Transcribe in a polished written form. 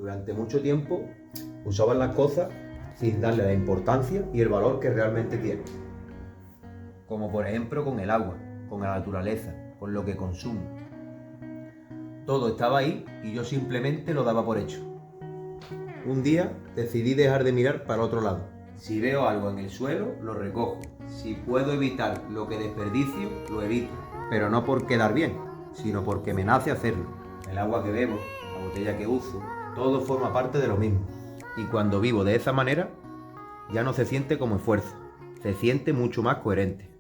Durante mucho tiempo usaban las cosas sin darle la importancia y el valor que realmente tienen. Como por ejemplo con el agua, con la naturaleza, con lo que consumo. Todo estaba ahí y yo simplemente lo daba por hecho. Un día decidí dejar de mirar para otro lado. Si veo algo en el suelo, lo recojo. Si puedo evitar lo que desperdicio, lo evito. Pero no por quedar bien, sino porque me nace hacerlo. El agua que bebo, la botella que uso, todo forma parte de lo mismo. Y cuando vivo de esa manera, ya no se siente como esfuerzo, se siente mucho más coherente.